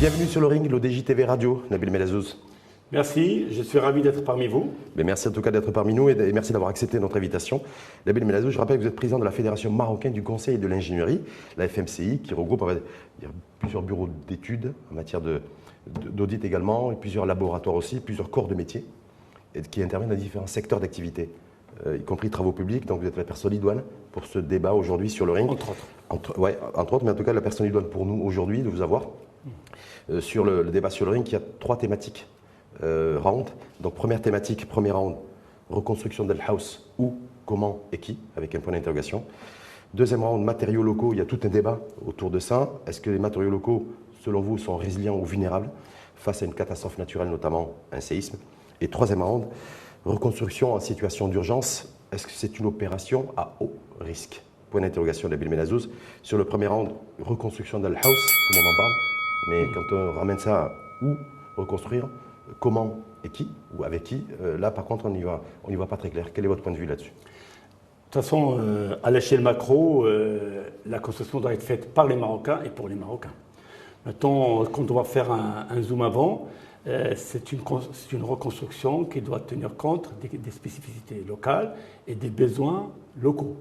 Bienvenue sur le ring, l'ODJ TV Radio, Nabil Melazouz. Merci, je suis ravi d'être parmi vous. Mais merci en tout cas d'être parmi nous et merci d'avoir accepté notre invitation. Nabil Melazouz, je rappelle que vous êtes président de la Fédération marocaine du Conseil et de l'Ingénierie, la FMCI, qui regroupe plusieurs bureaux d'études en matière d'audit également, et plusieurs laboratoires aussi, plusieurs corps de métier, et qui interviennent dans différents secteurs d'activité, y compris travaux publics. Donc vous êtes la personne idoine pour ce débat aujourd'hui sur le ring. Entre autres. Entre autres, mais en tout cas la personne idoine pour nous aujourd'hui de vous avoir sur le débat sur le ring, qui a 3 thématiques. Round. Donc première thématique, premier round, reconstruction d'El House, où, comment et qui, avec un point d'interrogation. Deuxième round, matériaux locaux, il y a tout un débat autour de ça. Est-ce que les matériaux locaux, selon vous, sont résilients ou vulnérables face à une catastrophe naturelle, notamment un séisme? Et troisième round, reconstruction en situation d'urgence, est-ce que c'est une opération à haut risque? Point d'interrogation d'Nabil Melazouz. Sur le premier round, reconstruction d'El House, tout le monde en parle, mais quand on ramène ça à où reconstruire, comment et qui, ou avec qui, là par contre on n'y va pas très clair. Quel est votre point de vue là-dessus? De toute façon, à l'échelle macro, la construction doit être faite par les Marocains et pour les Marocains. Maintenant, quand on va faire un zoom avant, c'est une reconstruction qui doit tenir compte des spécificités locales et des besoins locaux.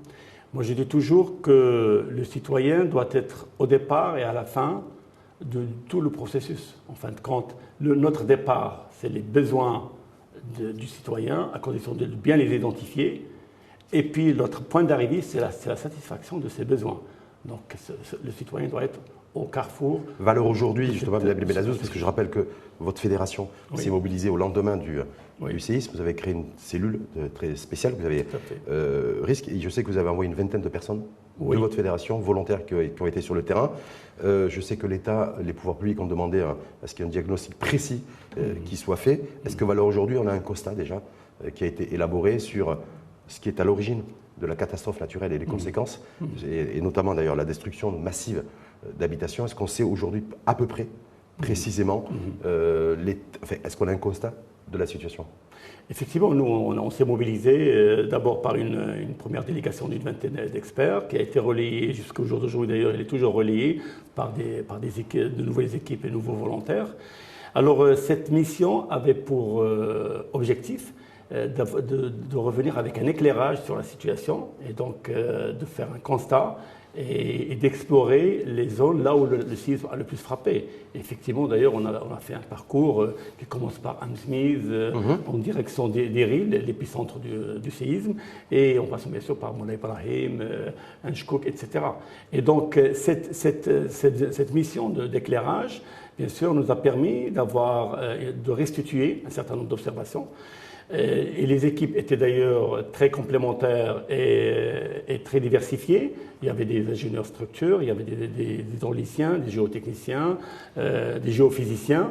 Moi je dis toujours que le citoyen doit être au départ et à la fin de tout le processus. En fin de compte, notre départ, c'est les besoins du citoyen, à condition de bien les identifier. Et puis, notre point d'arrivée, c'est la satisfaction de ces besoins. Donc, le citoyen doit être au carrefour. Valeur aujourd'hui, justement, Nabil Melazouz, parce que je rappelle que votre fédération s'est mobilisée au lendemain du séisme. Vous avez créé une cellule très spéciale, vous avez risque. Et je sais que vous avez envoyé une vingtaine de personnes de votre fédération, volontaires qui ont été sur le terrain. Je sais que l'État, les pouvoirs publics ont demandé à ce qu'il y ait un diagnostic précis qui soit fait. Est-ce que Valeur aujourd'hui, on a un constat déjà qui a été élaboré sur ce qui est à l'origine de la catastrophe naturelle et les conséquences, et notamment d'ailleurs la destruction massive d'habitations? Est-ce qu'on sait aujourd'hui à peu près, précisément, est-ce qu'on a un constat de la situation? Effectivement, nous, on s'est mobilisé d'abord par une première délégation d'une vingtaine d'experts qui a été relayée jusqu'au jour d'aujourd'hui. D'ailleurs, elle est toujours relayée par de nouvelles équipes et nouveaux volontaires. Alors, cette mission avait pour objectif de revenir avec un éclairage sur la situation et donc de faire un constat et d'explorer les zones là où le séisme a le plus frappé. Et effectivement, d'ailleurs, on a fait un parcours qui commence par Hamsmiz, en direction d'Eril, l'épicentre du séisme, et on passe bien sûr par Moulay Ibrahim, Anchkouk, etc. Et donc, cette mission d'éclairage, bien sûr, nous a permis de restituer un certain nombre d'observations. Et les équipes étaient d'ailleurs très complémentaires et très diversifiées. Il y avait des ingénieurs structures, il y avait des hydrauliciens, des géotechniciens, des géophysiciens.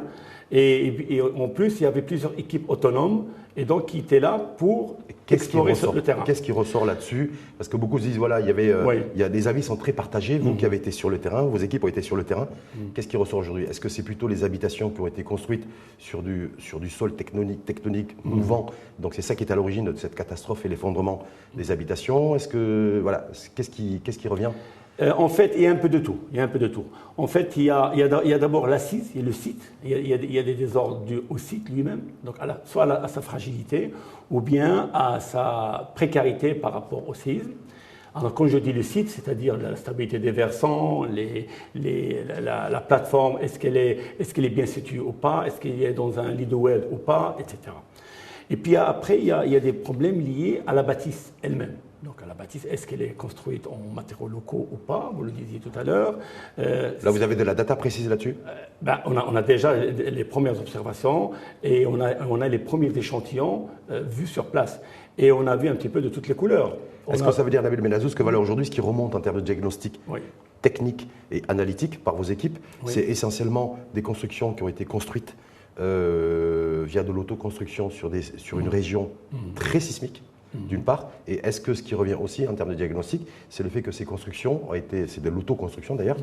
Et en plus, il y avait plusieurs équipes autonomes et donc qui étaient là pour explorer le terrain. Qu'est-ce qui ressort là-dessus? Parce que beaucoup se disent, voilà, il y a des avis sont très partagés. Vous qui avez été sur le terrain, vos équipes ont été sur le terrain. Qu'est-ce qui ressort aujourd'hui? Est-ce que c'est plutôt les habitations qui ont été construites sur du sol tectonique mouvant? Donc c'est ça qui est à l'origine de cette catastrophe et l'effondrement des habitations. Qu'est-ce qui revient? En fait, il y a un peu de tout. En fait, il y a d'abord l'assise, il y a le site, il y a des désordres dus au site lui-même, donc soit à sa fragilité ou bien à sa précarité par rapport au séisme. Alors, quand je dis le site, c'est-à-dire la stabilité des versants, la plateforme, est-ce qu'elle est bien située ou pas, est-ce qu'il est dans un lit de web ou pas, etc. Et puis après, il y a des problèmes liés à la bâtisse elle-même. Donc à la bâtisse, est-ce qu'elle est construite en matériaux locaux ou pas? Vous le disiez tout à l'heure. Là, vous avez de la data précise là-dessus? On a déjà les premières observations et on a les premiers échantillons vus sur place. Et on a vu un petit peu de toutes les couleurs. Est-ce que ça veut dire, Nabil Melazouz, que Valeur aujourd'hui, ce qui remonte en termes de diagnostic technique et analytique par vos équipes, c'est essentiellement des constructions qui ont été construites via de l'autoconstruction sur une région très sismique, d'une part, et est-ce que ce qui revient aussi en termes de diagnostic, c'est le fait que ces constructions c'est de l'autoconstruction d'ailleurs,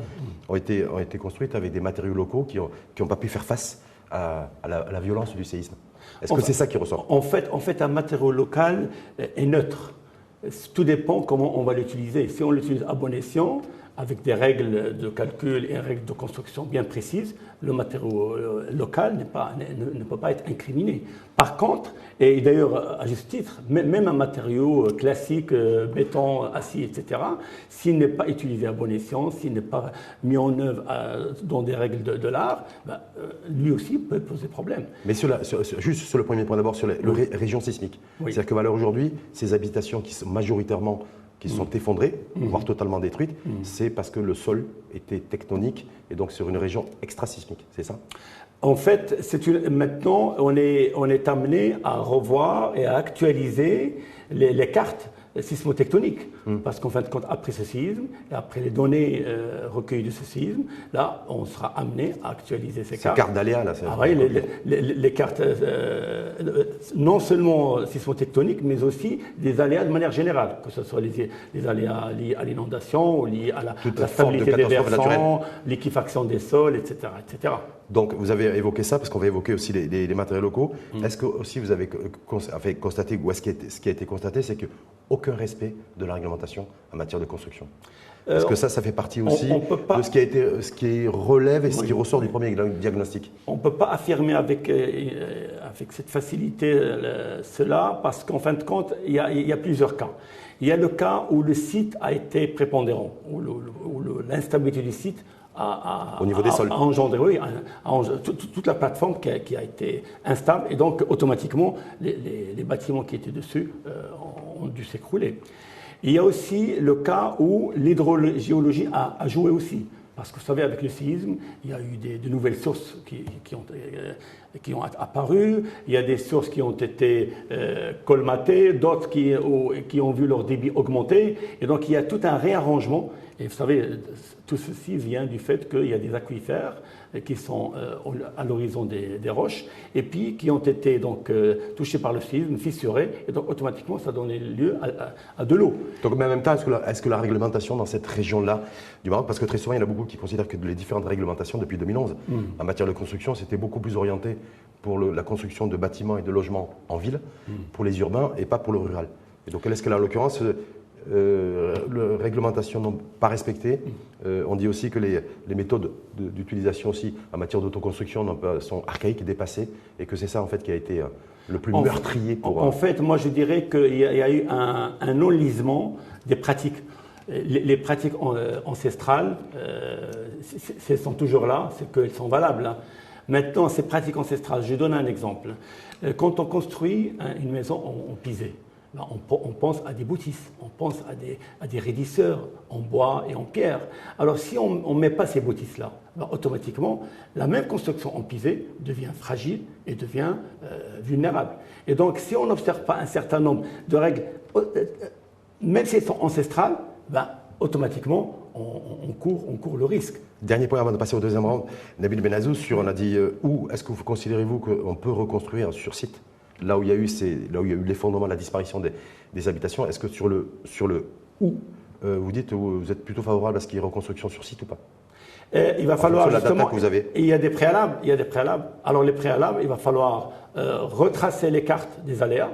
ont été construites avec des matériaux locaux qui n'ont pas pu faire face à la violence du séisme? Est-ce que c'est ça qui ressort? En fait, un matériau local est neutre. Tout dépend comment on va l'utiliser. Si on l'utilise à bon escient, avec des règles de calcul et règles de construction bien précises, le matériau local ne peut pas être incriminé. Par contre, et d'ailleurs à juste titre, même un matériau classique, béton, acier, etc., s'il n'est pas utilisé à bon escient, s'il n'est pas mis en œuvre dans des règles de l'art, lui aussi peut poser problème. Mais juste sur le premier point d'abord, sur les régions sismiques. Oui. C'est-à-dire que valeur aujourd'hui, ces habitations qui sont majoritairement sont effondrées, voire totalement détruites, c'est parce que le sol était tectonique et donc sur une région extra-sismique, c'est ça? En fait, maintenant, on est amené à revoir et à actualiser les cartes sismotectoniques. Parce qu'en fin de compte, après ce séisme, et après les données recueillies de ce séisme, là, on sera amené à actualiser ces cartes. Ces cartes d'aléas, là. Ah oui, les cartes, non seulement sismotectoniques, mais aussi des aléas de manière générale, que ce soit les aléas liés à l'inondation, ou liés à la stabilité des versants, liquéfaction des sols, etc., etc. Donc, vous avez évoqué ça, parce qu'on va évoquer aussi les matériaux locaux. Est-ce que aussi vous avez constaté, ou ce qui a été constaté, c'est qu'aucun respect de la réglementation en matière de construction? Est-ce que ça fait partie aussi de ce qui relève et ce qui ressort du premier diagnostic? On ne peut pas affirmer avec cette facilité cela, parce qu'en fin de compte, il y a plusieurs cas. Il y a le cas où le site a été prépondérant, où l'instabilité du site au niveau des sols. A engendré, toute la plateforme qui a été instable, et donc automatiquement les bâtiments qui étaient dessus ont dû s'écrouler. Il y a aussi le cas où l'hydrogéologie a joué aussi. Parce que vous savez, avec le séisme, il y a eu de nouvelles sources qui ont apparu, il y a des sources qui ont été colmatées, d'autres qui ont vu leur débit augmenter. Et donc il y a tout un réarrangement. Et vous savez, tout ceci vient du fait qu'il y a des aquifères qui sont à l'horizon des roches, et puis qui ont été donc touchés par le séisme, fissurés, et donc automatiquement ça donnait lieu à de l'eau. Donc mais en même temps, est-ce que la réglementation dans cette région-là du Maroc, parce que très souvent il y en a beaucoup qui considèrent que les différentes réglementations depuis 2011 en matière de construction, c'était beaucoup plus orienté pour la construction de bâtiments et de logements en ville, pour les urbains et pas pour le rural. Et donc est-ce que là, en l'occurrence, les réglementations n'ont pas respecté. On dit aussi que les méthodes d'utilisation aussi en matière d'autoconstruction sont archaïques, dépassées, et que c'est ça en fait qui a été le plus meurtrier pour... En fait, moi je dirais qu'il y a eu un enlisement des pratiques. Les pratiques ancestrales, elles sont toujours là, c'est qu'elles sont valables. Hein. Maintenant, ces pratiques ancestrales, je donne un exemple. Quand on construit une maison en pisé, on pense à des bâtisses, on pense à des raidisseurs en bois et en pierre. Alors si on ne met pas ces bâtisses-là, automatiquement, la même construction en pisé devient fragile et devient vulnérable. Et donc si on n'observe pas un certain nombre de règles, même si elles sont ancestrales, automatiquement on court le risque. Dernier point avant de passer au deuxième round, Nabil Benazou, on a dit où est-ce que vous considérez-vous qu'on peut reconstruire sur site? Là où il y a eu l'effondrement, la disparition des habitations, est-ce que sur le où, vous dites vous êtes plutôt favorable à ce qu'il y ait reconstruction sur site ou pas? Il va falloir justement. Que vous avez. Il y a des préalables. Alors les préalables, il va falloir retracer les cartes des aléas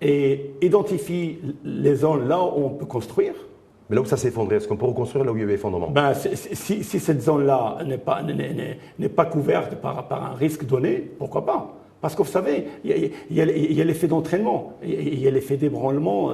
et identifier les zones là où on peut construire. Mais là où ça s'est effondré, est-ce qu'on peut reconstruire là où il y a eu effondrement? Si cette zone-là n'est pas couverte par un risque donné, pourquoi pas? Parce que vous savez, il y a l'effet d'entraînement, il y a l'effet d'ébranlement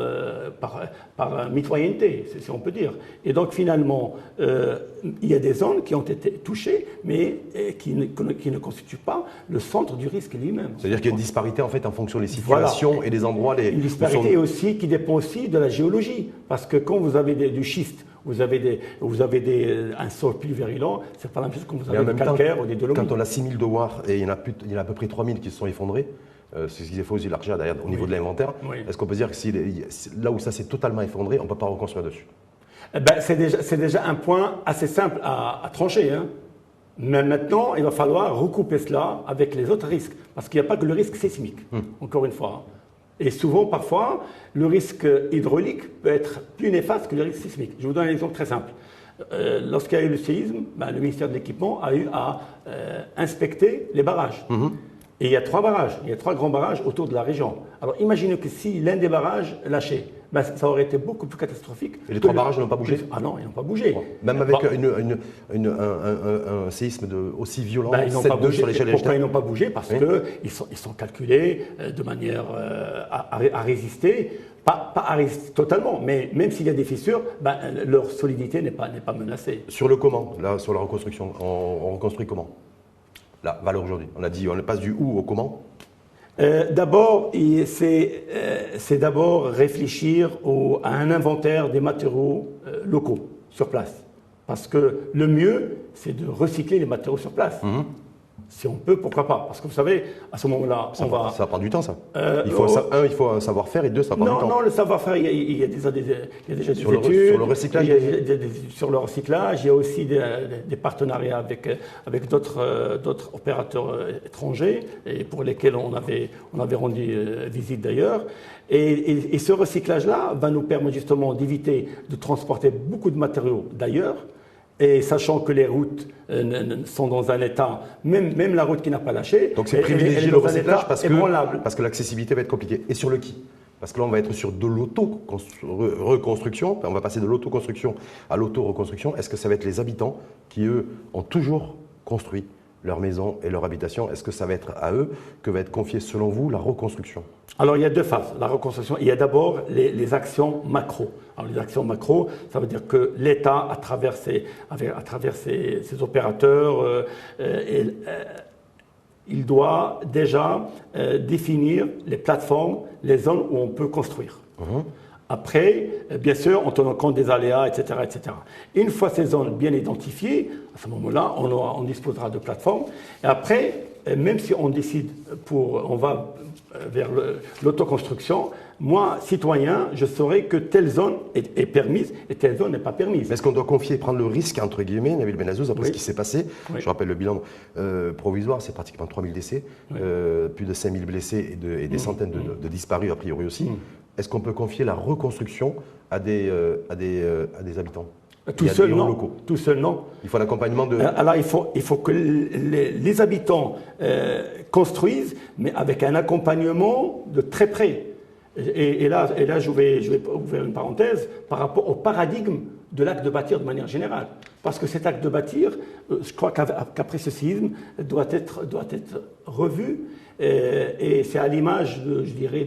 par mitoyenneté, si on peut dire. Et donc finalement, il y a des zones qui ont été touchées, mais qui ne constituent pas le centre du risque lui-même. C'est-à-dire qu'il y a une disparité en fait en fonction des situations et des endroits. Une disparité aussi qui dépend aussi de la géologie. Parce que quand vous avez du schiste, vous avez un sol plus virulent, c'est pas la même chose quand vous avez du calcaire ou des dolomites. Quand on a 6000 devoirs et il y en a à peu près 3000 qui se sont effondrés, c'est ce qu'il faut aussi l'argent derrière au niveau de l'inventaire. Oui. Est-ce qu'on peut dire que là où ça s'est totalement effondré, on ne peut pas reconstruire dessus? C'est déjà un point assez simple à trancher. Hein. Mais maintenant, il va falloir recouper cela avec les autres risques. Parce qu'il n'y a pas que le risque sismique, encore une fois. Et souvent, parfois, le risque hydraulique peut être plus néfaste que le risque sismique. Je vous donne un exemple très simple. Lorsqu'il y a eu le séisme, le ministère de l'Équipement a eu à inspecter les barrages. Et il y a 3 barrages, il y a 3 grands barrages autour de la région. Alors imaginez que si l'un des barrages lâchait, ben, ça aurait été beaucoup plus catastrophique. Et les 3 barrages n'ont pas bougé? Ah non, ils n'ont pas bougé. Même avec un séisme aussi violent, ben, 7,2 sur l'échelle Richter. Pourquoi ils n'ont pas bougé? Parce qu'ils sont calculés de manière à résister. Pas à résister totalement, mais même s'il y a des fissures, ben, leur solidité n'est pas menacée. Sur le comment, là, sur la reconstruction, on reconstruit comment? La valeur aujourd'hui. On a dit, on passe du où au comment? D'abord, c'est d'abord réfléchir à un inventaire des matériaux locaux sur place. Parce que le mieux, c'est de recycler les matériaux sur place. Si on peut, pourquoi pas? Parce que vous savez, à ce moment-là, ça va prendre du temps, ça. Il faut un savoir-faire, et 2, ça va prendre du temps. Non, le savoir-faire, il y a déjà des études. Sur le recyclage, sur le recyclage, il y a aussi des partenariats avec d'autres opérateurs étrangers, et pour lesquels on avait rendu visite d'ailleurs. Et ce recyclage-là va nous permettre justement d'éviter de transporter beaucoup de matériaux d'ailleurs. Et sachant que les routes sont dans un état, même la route qui n'a pas lâché, donc c'est privilégier le recyclage parce que l'accessibilité va être compliquée. Et sur le qui? Parce que là, on va être sur de l'auto-reconstruction. On va passer de l'autoconstruction à l'auto-reconstruction. Est-ce que ça va être les habitants qui, eux, ont toujours construit leur maison et leur habitation? Est-ce que ça va être à eux que va être confiée, selon vous, la reconstruction? Alors, il y a 2 phases. La reconstruction, il y a d'abord les actions macro. Alors, les actions macro, ça veut dire que l'État, à travers ses opérateurs, il doit déjà définir les plateformes, les zones où on peut construire. Après, bien sûr, en tenant compte des aléas, etc., etc. Une fois ces zones bien identifiées, à ce moment-là, on disposera de plateformes. Et après, même si on décide on va vers l'autoconstruction, moi, citoyen, je saurai que telle zone est permise et telle zone n'est pas permise. Mais est-ce qu'on doit confier, prendre le risque, entre guillemets, Nabil Benazouz, après ce qui s'est passé? Je rappelle le bilan provisoire, c'est pratiquement 3000 décès, plus de 5000 blessés et des centaines de disparus, a priori aussi. Est-ce qu'on peut confier la reconstruction à des habitants? Tout seul, non. Tout seul, non. Il faut l'accompagnement de... Alors, il faut que les habitants construisent, mais avec un accompagnement de très près. Et là, je vais ouvrir une parenthèse par rapport au paradigme de l'acte de bâtir de manière générale. Parce que cet acte de bâtir, je crois qu'après ce séisme, doit être revu. Et c'est à l'image, je dirais,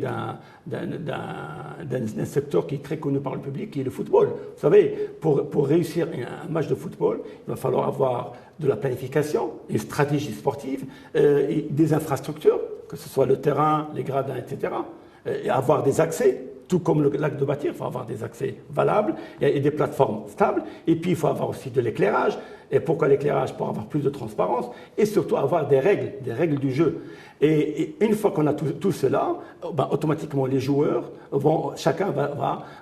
d'un secteur qui est très connu par le public, qui est le football. Vous savez, pour réussir un match de football, il va falloir avoir de la planification, une stratégie sportive, des infrastructures, que ce soit le terrain, les gradins, etc. Et avoir des accès, tout comme l'acte de bâtir, il faut avoir des accès valables et des plateformes stables. Et puis, il faut avoir aussi de l'éclairage. Et pourquoi l'éclairage? Pour avoir plus de transparence et surtout avoir des règles du jeu. Et une fois qu'on a tout cela, ben, automatiquement les joueurs chacun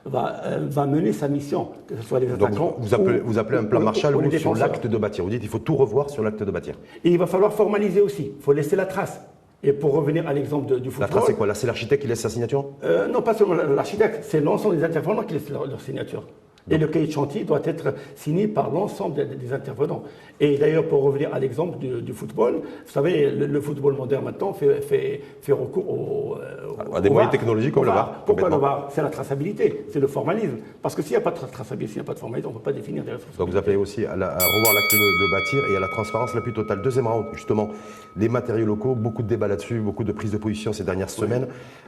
va mener sa mission, que ce soit les attaquants. Donc vous appelez un plan Marshall sur l'acte de bâtir. Vous dites qu'il faut tout revoir sur l'acte de bâtir. Et il va falloir formaliser aussi. Il faut laisser la trace. Et pour revenir à l'exemple du football... La trace, c'est quoi? Là, c'est l'architecte qui laisse sa signature? Non, pas seulement l'architecte, c'est l'ensemble des intervenants qui laissent leur signature. Et le cahier de chantier doit être signé par l'ensemble des intervenants. Et d'ailleurs, pour revenir à l'exemple du football, vous savez, le football moderne maintenant fait recours à des moyens technologiques comme le VAR. Pourquoi le VAR? C'est la traçabilité, c'est le formalisme. Parce que s'il n'y a pas de traçabilité, s'il n'y a pas de formalisme, on ne peut pas définir des responsabilités. Donc vous appelez aussi à revoir l'acte de bâtir et à la transparence la plus totale. Deuxième round, justement, les matériaux locaux, beaucoup de débats là-dessus, beaucoup de prises de position ces dernières semaines.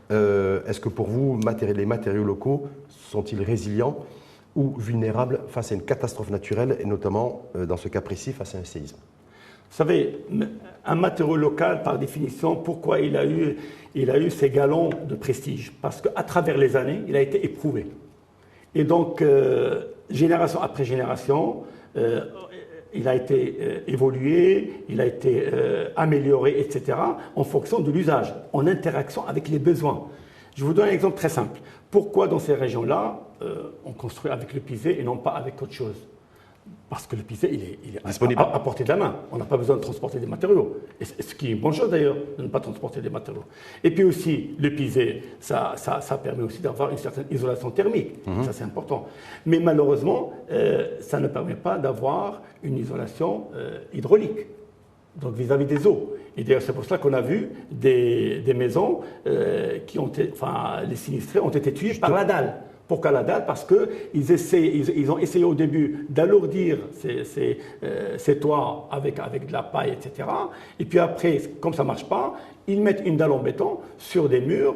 Est-ce que pour vous, les matériaux locaux sont-ils résilients ou vulnérables face à une catastrophe naturelle, et notamment, dans ce cas précis, face à un séisme? Vous savez, un matériau local, par définition, pourquoi il a eu ces galons de prestige? Parce qu'à travers les années, il a été éprouvé. Et donc, génération après génération, il a été évolué, il a été amélioré, etc., en fonction de l'usage, en interaction avec les besoins. Je vous donne un exemple très simple. Pourquoi dans ces régions-là, on construit avec le pisé et non pas avec autre chose? Parce que le pisé, il est disponible à portée de la main. On n'a pas besoin de transporter des matériaux. Et ce qui est une bonne chose d'ailleurs, de ne pas transporter des matériaux. Et puis aussi, le pisé, ça permet aussi d'avoir une certaine isolation thermique. Ça, c'est important. Mais malheureusement, ça ne permet pas d'avoir une isolation hydraulique. Donc vis-à-vis des eaux. Et d'ailleurs, c'est pour cela qu'on a vu des maisons les sinistrés ont été tués par la dalle. Pourquoi la dalle? Parce qu'ils ont essayé au début d'alourdir ces toits avec de la paille, etc. Et puis après, comme ça ne marche pas, ils mettent une dalle en béton sur des murs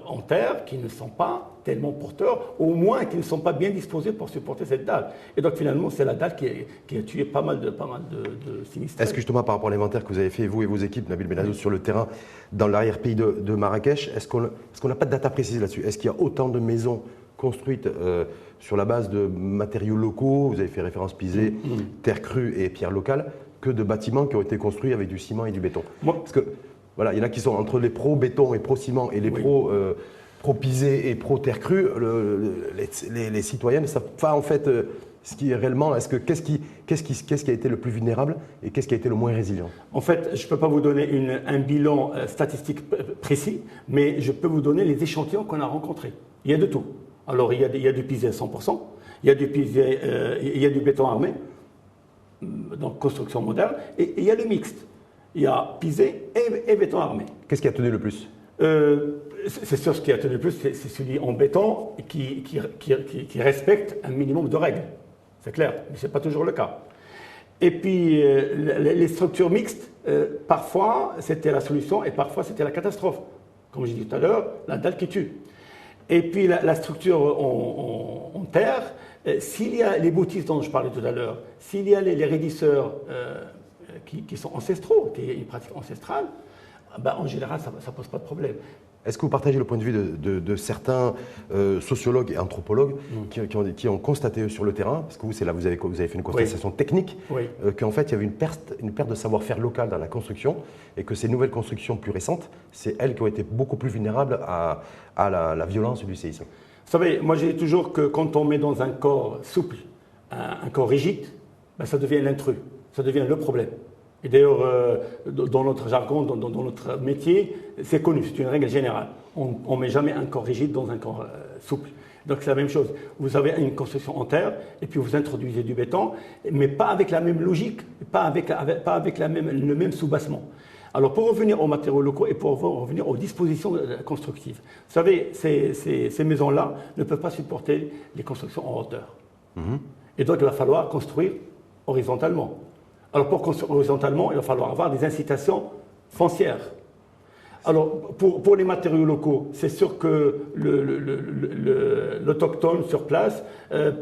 en terre qui ne sont pas tellement porteurs, au moins qui ne sont pas bien disposés pour supporter cette dalle. Et donc finalement, c'est la dalle qui a tué pas mal de sinistrés. Est-ce que justement par rapport à l'inventaire que vous avez fait, vous et vos équipes, Nabil Benazoun, sur le terrain, dans l'arrière-pays de Marrakech, est-ce qu'on n'a pas de data précise là-dessus? Est-ce qu'il y a autant de maisons construites sur la base de matériaux locaux, vous avez fait référence Pisé, terre crue et pierre locale, que de bâtiments qui ont été construits avec du ciment et du béton? Parce que voilà, il y en a qui sont entre les pro-béton et pro-ciment et les pro-pisé et pro-terre crue. Les citoyens ne savent pas en fait ce qui est réellement. Qu'est-ce qui a été le plus vulnérable et qu'est-ce qui a été le moins résilient? En fait, je ne peux pas vous donner un bilan statistique précis, mais je peux vous donner les échantillons qu'on a rencontrés. Il y a de tout. Alors, il y a du pisé à 100%, il y a du béton armé, donc construction moderne, et il y a le mixte. Il y a pisé et béton armé. Qu'est-ce qui a tenu le plus? C'est sûr, ce qui a tenu le plus, c'est celui en béton qui respecte un minimum de règles. C'est clair, mais ce n'est pas toujours le cas. Et puis, les structures mixtes, parfois, c'était la solution et parfois, c'était la catastrophe. Comme j'ai dit tout à l'heure, la dalle qui tue. Et puis, la structure en terre, s'il y a les boutistes dont je parlais tout à l'heure, s'il y a les raidisseurs qui sont ancestraux, qui est une pratique ancestrale, en général, ça ne pose pas de problème. Est-ce que vous partagez le point de vue de certains sociologues et anthropologues qui ont constaté sur le terrain, parce que vous avez fait une constatation technique, qu'en fait il y avait une perte de savoir-faire local dans la construction et que ces nouvelles constructions plus récentes, c'est elles qui ont été beaucoup plus vulnérables à la violence du séisme? Vous savez, moi j'ai toujours que quand on met dans un corps souple, un corps rigide, ça devient l'intrus, ça devient le problème. Et d'ailleurs, dans notre jargon, dans notre métier, c'est connu, c'est une règle générale. On ne met jamais un corps rigide dans un corps souple. Donc c'est la même chose. Vous avez une construction en terre et puis vous introduisez du béton, mais pas avec la même logique, pas avec le même soubassement. Alors pour revenir aux matériaux locaux et pour revenir aux dispositions constructives, vous savez, ces maisons-là ne peuvent pas supporter les constructions en hauteur. Et donc il va falloir construire horizontalement. Alors pour construire horizontalement, il va falloir avoir des incitations foncières. Alors pour les matériaux locaux, c'est sûr que l'autochtone sur place,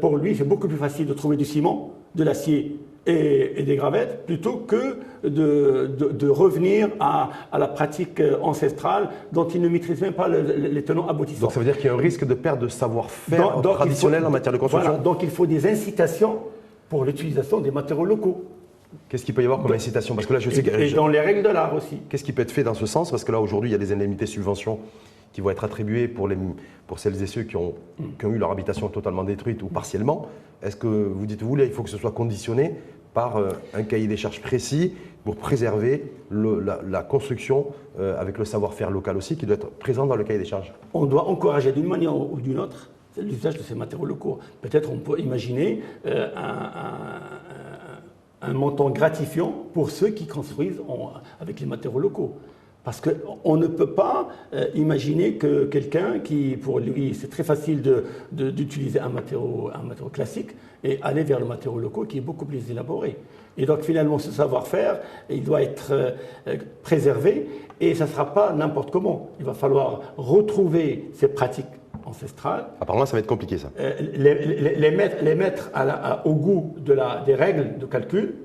pour lui, c'est beaucoup plus facile de trouver du ciment, de l'acier et des gravettes, plutôt que de revenir à la pratique ancestrale dont il ne maîtrise même pas les tenants aboutissants. Donc ça veut dire qu'il y a un risque de perte de savoir-faire traditionnel en matière de construction. Voilà, donc il faut des incitations pour l'utilisation des matériaux locaux. Qu'est-ce qu'il peut y avoir comme incitation? Parce que là, je sais et dans les règles de l'art aussi. Qu'est-ce qui peut être fait dans ce sens? Parce que là, aujourd'hui, il y a des indemnités subventions qui vont être attribuées pour celles et ceux qui ont eu leur habitation totalement détruite ou partiellement. Est-ce que vous dites, là, il faut que ce soit conditionné par un cahier des charges précis pour préserver la construction avec le savoir-faire local aussi, qui doit être présent dans le cahier des charges? On doit encourager d'une manière ou d'une autre l'usage de ces matériaux locaux. Peut-être on peut imaginer un montant gratifiant pour ceux qui construisent avec les matériaux locaux. Parce qu'on ne peut pas imaginer que quelqu'un qui, pour lui, c'est très facile d'utiliser un matériau classique et aller vers le matériau local qui est beaucoup plus élaboré. Et donc finalement, ce savoir-faire, il doit être préservé et ça ne sera pas n'importe comment. Il va falloir retrouver ces pratiques ancestrales. Apparemment, ça va être compliqué, ça. Les mettre au goût des règles de calcul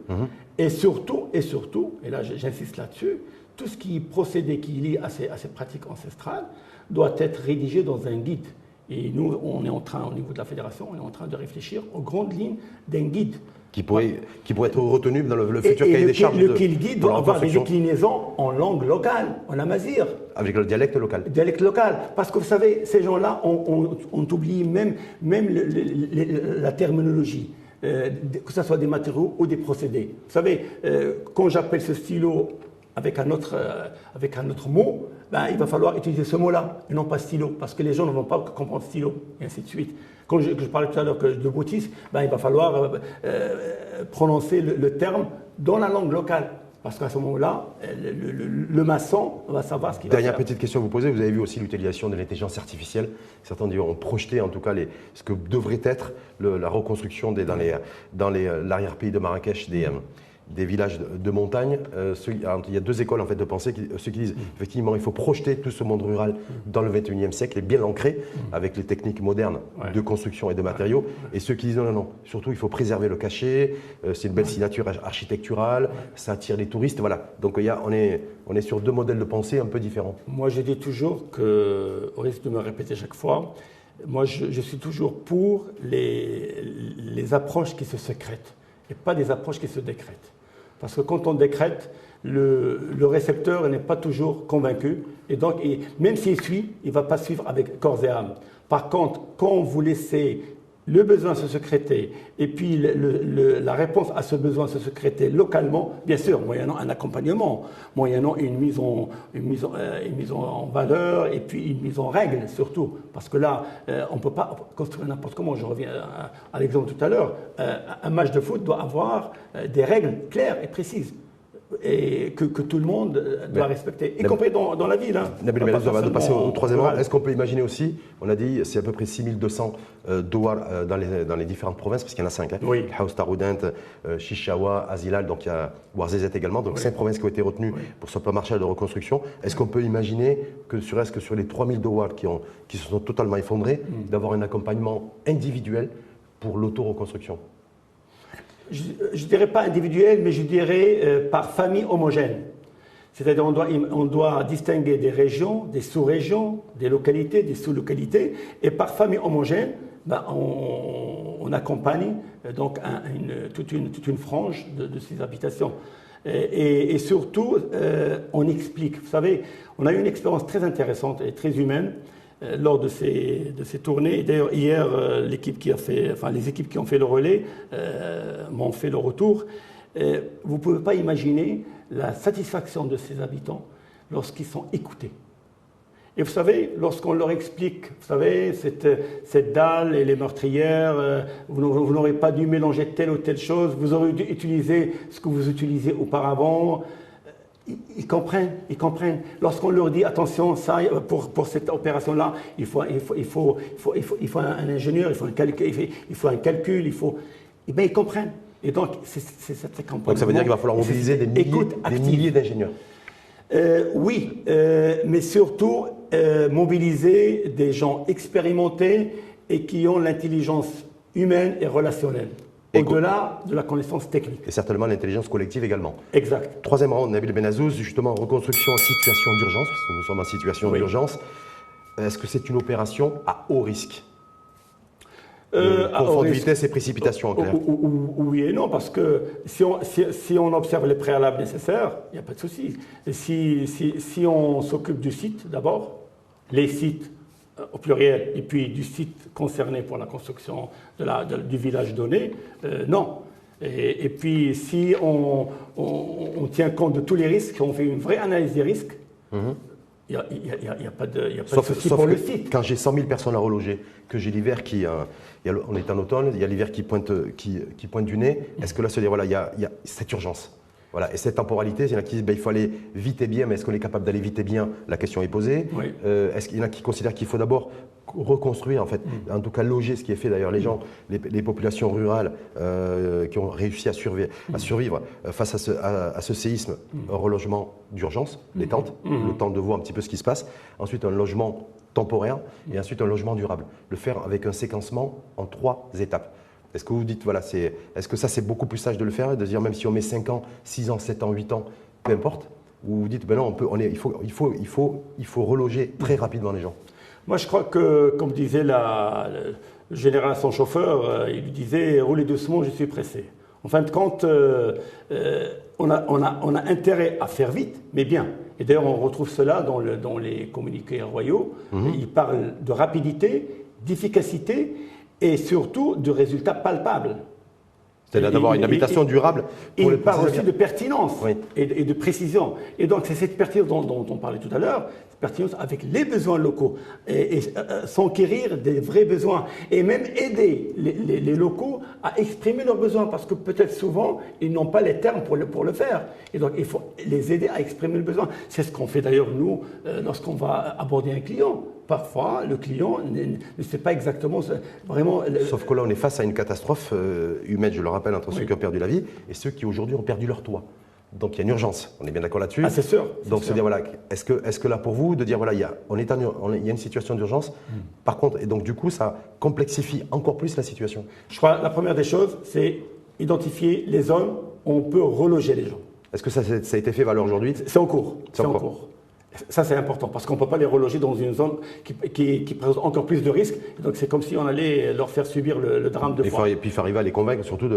et surtout, et là j'insiste là-dessus, tout ce qui est procédé qui est lié à ces pratiques ancestrales doit être rédigé dans un guide. Et nous, on est en train, au niveau de la fédération, on est en train de réfléchir aux grandes lignes d'un guide. Qui pourrait être retenu dans le futur cahier des charges. Le guide doit avoir des déclinaisons en langue locale, en amazigh. Avec le dialecte local. Dialecte local. Parce que vous savez, ces gens-là ont oublié même la terminologie. Que ce soit des matériaux ou des procédés. Vous savez, quand j'appelle ce stylo avec un autre mot, il va falloir utiliser ce mot-là et non pas stylo, parce que les gens ne vont pas comprendre stylo, et ainsi de suite. Quand je parlais tout à l'heure de boutisme, il va falloir prononcer le terme dans la langue locale. Parce qu'à ce moment-là, le maçon va savoir ce qu'il va faire. Dernière petite question à vous poser, vous avez vu aussi l'utilisation de l'intelligence artificielle. Certains ont projeté en tout cas ce que devrait être la reconstruction dans l'arrière-pays de Marrakech des villages de montagne. Il y a deux écoles en fait, de pensée, ceux qui disent effectivement il faut projeter tout ce monde rural dans le 21e siècle et bien l'ancrer avec les techniques modernes de construction et de matériaux, et ceux qui disent non, surtout il faut préserver le cachet, c'est une belle signature architecturale, ça attire les touristes, voilà. Donc on est sur deux modèles de pensée un peu différents. Moi je dis toujours que, au risque de me répéter chaque fois, moi je suis toujours pour les approches qui se sécrètent et pas des approches qui se décrètent. Parce que quand on décrète, le récepteur n'est pas toujours convaincu. Et donc, même s'il suit, il ne va pas suivre avec corps et âme. Par contre, quand vous laissez le besoin se sécréter et puis la réponse à ce besoin se sécréter localement, bien sûr, moyennant un accompagnement, moyennant une mise en valeur et puis une mise en règle surtout. Parce que là, on ne peut pas construire n'importe comment. Je reviens à l'exemple tout à l'heure. Un match de foot doit avoir des règles claires et précises. Et que tout le monde doit respecter, y compris dans la ville. Nabil Benazzouz, on va passer au troisième rang. Est-ce qu'on peut imaginer aussi, on a dit, c'est à peu près 6200 douars dans les différentes provinces, parce qu'il y en a 5. Oui. Haus Taroudant, Chichawa, Azilal, donc il y a Ouarzazate également, donc 5 provinces qui ont été retenues pour ce plan Marshall de reconstruction. Est-ce qu'on peut imaginer que sur 3000 douars qui se sont totalement effondrés, d'avoir un accompagnement individuel pour l'auto-reconstruction? Je ne dirais pas individuel, mais je dirais par famille homogène. C'est-à-dire on doit distinguer des régions, des sous-régions, des localités, des sous-localités, et par famille homogène, on accompagne donc toute une frange de ces habitations. Et surtout, on explique. Vous savez, on a eu une expérience très intéressante et très humaine lors de ces tournées. D'ailleurs, hier, les équipes qui ont fait le relais m'ont fait le retour. Vous ne pouvez pas imaginer la satisfaction de ces habitants lorsqu'ils sont écoutés. Et vous savez, lorsqu'on leur explique, vous savez, cette dalle et les meurtrières, vous n'aurez pas dû mélanger telle ou telle chose, vous aurez dû utiliser ce que vous utilisiez auparavant. Ils comprennent. Lorsqu'on leur dit attention, ça, pour cette opération-là, il faut un ingénieur, il faut un calcul, ils comprennent. Et donc, c'est cette campagne. Donc ça veut dire qu'il va falloir mobiliser des milliers d'ingénieurs. Oui, mais surtout mobiliser des gens expérimentés et qui ont l'intelligence humaine et relationnelle. Au-delà de la connaissance technique. Et certainement l'intelligence collective également. Exact. Troisième round, Nabil Benazzouz, justement reconstruction en situation d'urgence, parce que nous sommes en situation d'urgence. Est-ce que c'est une opération à haut risque? Confort de vitesse et précipitation en clair. Oui et non, parce que si on observe les préalables nécessaires, il n'y a pas de souci. Si on s'occupe du site d'abord, les sites au pluriel, et puis du site concerné pour la construction du village donné, non. Et puis si on tient compte de tous les risques, on fait une vraie analyse des risques, il n'y a pas de souci pour le site. Quand j'ai 100 000 personnes à reloger, que j'ai l'hiver on est en automne, il y a l'hiver qui pointe du nez, est-ce que là se dire voilà, il y a cette urgence? Voilà, et cette temporalité, il y en a qui disent il faut aller vite et bien, mais est-ce qu'on est capable d'aller vite et bien? La question est posée. Oui. Est-ce qu'il y en a qui considèrent qu'il faut d'abord reconstruire, en fait, en tout cas loger, ce qui est fait d'ailleurs, les gens, les populations rurales qui ont réussi à survivre face à ce séisme, un relogement d'urgence, les tentes, le temps de voir un petit peu ce qui se passe, ensuite un logement temporaire et ensuite un logement durable. Le faire avec un séquencement en 3 étapes. Est-ce que vous dites, voilà, est-ce que ça c'est beaucoup plus sage de le faire et de dire même si on met 5 ans, 6 ans, 7 ans, 8 ans, peu importe, ou vous dites, ben non, il faut reloger très rapidement les gens? Moi je crois que, comme disait le général à son chauffeur, il lui disait, roulez doucement, je suis pressé. En fin de compte, on a intérêt à faire vite, mais bien. Et d'ailleurs on retrouve cela dans les communiqués royaux. Ils parlent de rapidité, d'efficacité, et surtout de résultats palpables. C'est-à-dire d'avoir une habitation durable. Il parle aussi de pertinence et de précision. Et donc c'est cette pertinence dont on parlait tout à l'heure, cette pertinence avec les besoins locaux, et s'enquérir des vrais besoins, et même aider les locaux à exprimer leurs besoins, parce que peut-être souvent, ils n'ont pas les termes pour le faire. Et donc, il faut les aider à exprimer le besoin. C'est ce qu'on fait d'ailleurs, nous, lorsqu'on va aborder un client. Parfois, le client ne sait pas exactement vraiment... Sauf que là, on est face à une catastrophe humaine, je le rappelle, entre ceux qui ont perdu la vie et ceux qui aujourd'hui ont perdu leur toit. Donc il y a une urgence, on est bien d'accord là-dessus. Ah, c'est sûr. Donc c'est dire, voilà, est-ce que là pour vous, de dire, voilà, il y a une situation d'urgence, par contre, et donc du coup, ça complexifie encore plus la situation. Je crois que la première des choses, c'est identifier les zones où on peut reloger les gens. Est-ce que ça a été fait valeur aujourd'hui? C'est en cours. C'est en cours. Ça, c'est important, parce qu'on ne peut pas les reloger dans une zone qui présente encore plus de risques. Donc, c'est comme si on allait leur faire subir le drame de froid. Et puis, il faut arriver à les convaincre, surtout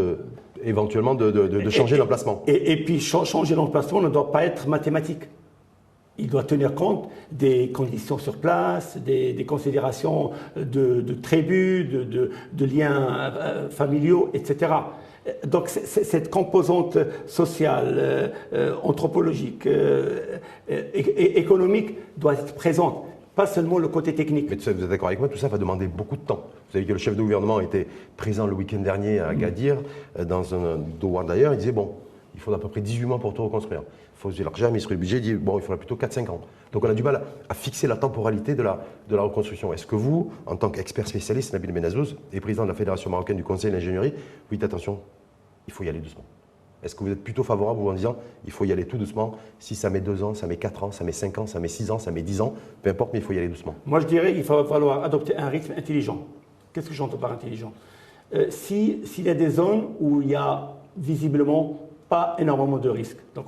éventuellement de changer l'emplacement. Et puis, changer l'emplacement ne doit pas être mathématique. Il doit tenir compte des conditions sur place, des considérations de tribus, de liens familiaux, etc. Donc cette composante sociale, anthropologique, économique doit être présente, pas seulement le côté technique. Mais vous êtes d'accord avec moi, tout ça va demander beaucoup de temps. Vous savez que le chef de gouvernement était présent le week-end dernier à Agadir, dans un Douar d'ailleurs, il disait bon, il faut à peu près 18 mois pour tout reconstruire. Il faut dire l'argent, mais sur le budget, il dit bon, il faudra plutôt 4-5 ans. Donc on a du mal à fixer la temporalité de la reconstruction. Est-ce que vous, en tant qu'expert spécialiste, Nabil Benazouz, et président de la Fédération marocaine du Conseil de l'ingénierie, vous dites attention, il faut y aller doucement? Est-ce que vous êtes plutôt favorable ou en disant il faut y aller tout doucement? Si ça met 2 ans, ça met 4 ans, ça met 5 ans, ça met 6 ans, ça met 10 ans, peu importe, mais il faut y aller doucement. Moi je dirais qu'il va falloir adopter un rythme intelligent. Qu'est-ce que j'entends par intelligent? S'il y a des zones où il y a visiblement pas énormément de risques, donc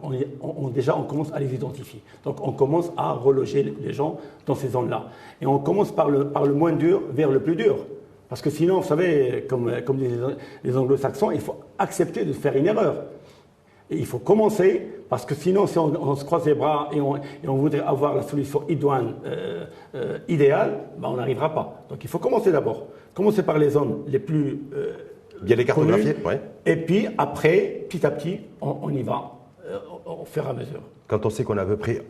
déjà on commence à les identifier. Donc on commence à reloger les gens dans ces zones-là. Et on commence par le moins dur vers le plus dur. Parce que sinon, vous savez, comme disent les anglo-saxons, il faut accepter de faire une erreur. Et il faut commencer, parce que sinon, si on se croise les bras et on voudrait avoir la solution idoine, idéale, ben on n'arrivera pas. Donc il faut commencer d'abord. Commencer par les zones les plus bien les cartographier, ouais. Et puis après, petit à petit, on y va au fur et à mesure. Quand on sait qu'on a à peu près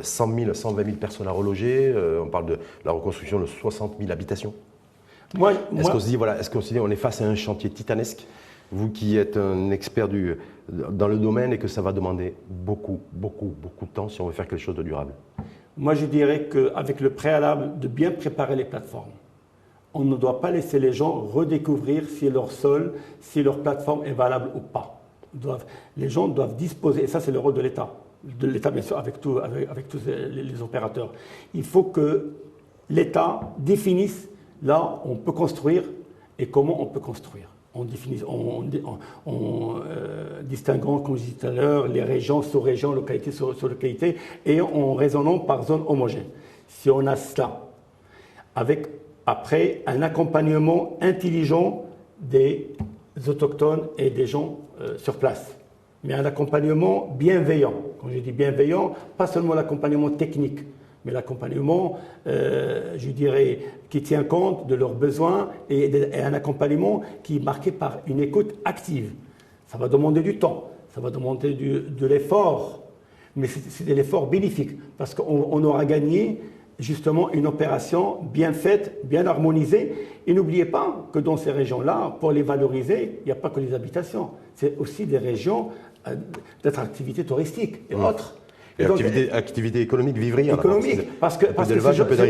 100 000, 120 000 personnes à reloger, on parle de la reconstruction de 60 000 habitations. Est-ce qu'on se dit, voilà, on est face à un chantier titanesque, vous qui êtes un expert dans le domaine, et que ça va demander beaucoup de temps si on veut faire quelque chose de durable? Moi, je dirais qu'avec le préalable de bien préparer les plateformes, on ne doit pas laisser les gens redécouvrir si leur sol, si leur plateforme est valable ou pas. Les gens doivent disposer, et ça c'est le rôle de l'État bien sûr, avec tous les opérateurs. Il faut que l'État définisse là où on peut construire et comment on peut construire. En distinguant, comme je disais tout à l'heure, les régions, sous-régions, localités, sous-localités, et en raisonnant par zone homogène. Si on a cela, avec après un accompagnement intelligent des autochtones et des gens sur place, mais un accompagnement bienveillant. Quand je dis bienveillant, pas seulement l'accompagnement technique, mais l'accompagnement, je dirais, qui tient compte de leurs besoins et un accompagnement qui est marqué par une écoute active. Ça va demander du temps, ça va demander de l'effort, mais c'est de l'effort bénéfique, parce qu'on aura gagné justement une opération bien faite, bien harmonisée. Et n'oubliez pas que dans ces régions-là, pour les valoriser, il n'y a pas que les habitations, c'est aussi des régions d'attractivité touristique et autres. Et donc, activité économique vivrière. Économique, parce que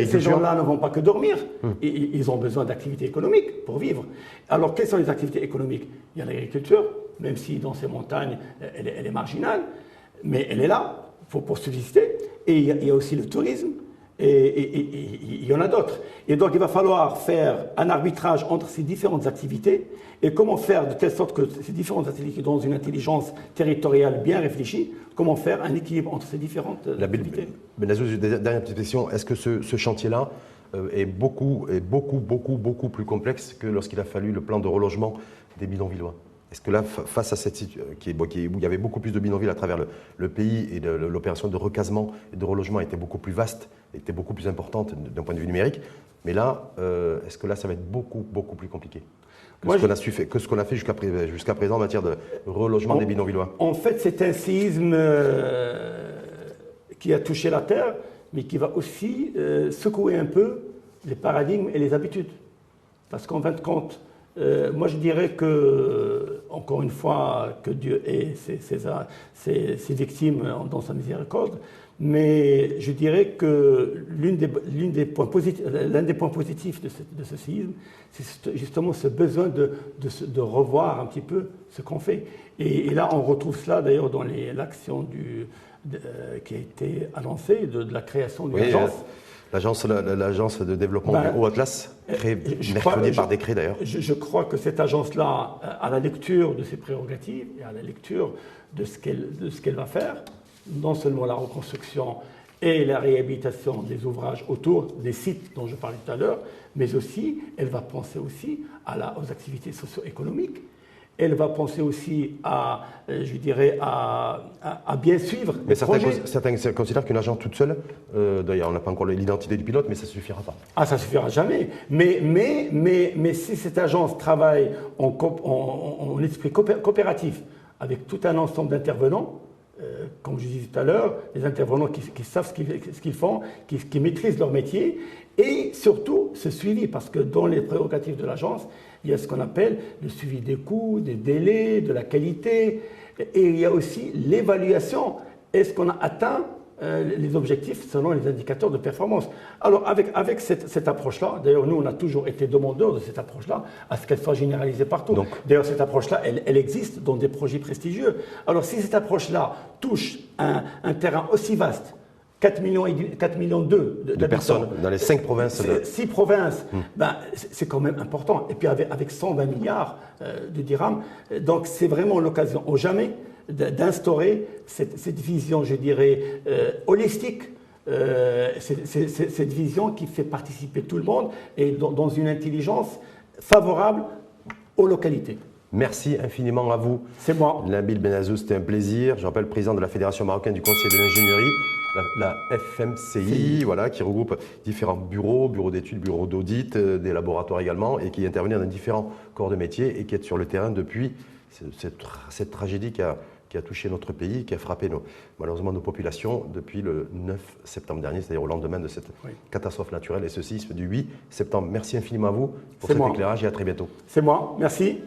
ces gens-là ne vont pas que dormir, ils ont besoin d'activités économiques pour vivre. Alors, quelles sont les activités économiques? Il y a l'agriculture, même si dans ces montagnes, elle est marginale, mais elle est là, pour subsister. Et il y a aussi le tourisme, et il y en a d'autres. Et donc, il va falloir faire un arbitrage entre ces différentes activités, et comment faire de telle sorte que ces différentes activités, dans une intelligence territoriale bien réfléchie, comment faire un équilibre entre ces différentes activités. Benazouz, dernière petite question, est-ce que ce chantier-là est beaucoup plus complexe que lorsqu'il a fallu le plan de relogement des bidonvillois? Est-ce que là, face à cette situation, où il y avait beaucoup plus de bidonvilles à travers le pays, et l'opération de recasement et de relogement était beaucoup plus vaste, était beaucoup plus importante d'un point de vue numérique, mais là, est-ce que là, ça va être beaucoup plus compliqué que ce qu'on a fait jusqu'à présent en matière de relogement des bidonvillois? En fait, c'est un séisme qui a touché la Terre, mais qui va aussi secouer un peu les paradigmes et les habitudes. Parce qu'en fin de compte, Moi, je dirais que, encore une fois, que Dieu ait ses victimes dans sa miséricorde, mais je dirais que l'un des points positifs de ce séisme, c'est justement ce besoin de revoir un petit peu ce qu'on fait. Et là, on retrouve cela d'ailleurs dans l'action qui a été annoncée de la création d'une agence. L'agence de développement du Haut-Atlas, créée mercredi par décret d'ailleurs. Je crois que cette agence-là, à la lecture de ses prérogatives et à la lecture de ce qu'elle va faire, non seulement la reconstruction et la réhabilitation des ouvrages autour des sites dont je parlais tout à l'heure, mais aussi, elle va penser aussi aux activités socio-économiques. Elle va penser aussi je dirais, à bien suivre. Mais certains considèrent qu'une agence toute seule, d'ailleurs on n'a pas encore l'identité du pilote, mais ça ne suffira pas. Ah, ça ne suffira jamais. Mais si cette agence travaille en esprit coopératif, avec tout un ensemble d'intervenants, comme je disais tout à l'heure, des intervenants qui savent ce qu'ils font, qui maîtrisent leur métier, et surtout ce suivi, parce que dans les prérogatives de l'agence, il y a ce qu'on appelle le suivi des coûts, des délais, de la qualité, et il y a aussi l'évaluation. Est-ce qu'on a atteint les objectifs selon les indicateurs de performance? Alors avec cette approche-là, d'ailleurs nous on a toujours été demandeurs de cette approche-là, à ce qu'elle soit généralisée partout. D'ailleurs cette approche-là, elle existe dans des projets prestigieux. Alors si cette approche-là touche un terrain aussi vaste, 4 millions de personnes dans les 5 provinces. 6 provinces, c'est quand même important. Et puis avec 120 milliards de dirhams, donc c'est vraiment l'occasion ou jamais d'instaurer cette vision, je dirais, holistique, cette vision qui fait participer tout le monde et dans une intelligence favorable aux localités. Merci infiniment à vous. C'est moi. Nabil Benazou, c'était un plaisir. Je rappelle, président de la Fédération marocaine du Conseil de l'ingénierie, la FMCI, voilà, qui regroupe différents bureaux d'études, bureaux d'audit, des laboratoires également, et qui intervient dans différents corps de métier et qui est sur le terrain depuis cette tragédie qui a touché notre pays, qui a frappé malheureusement nos populations depuis le 9 septembre dernier, c'est-à-dire au lendemain de cette catastrophe naturelle et ce séisme du 8 septembre. Merci infiniment à vous pour cet éclairage et à très bientôt. C'est moi, merci.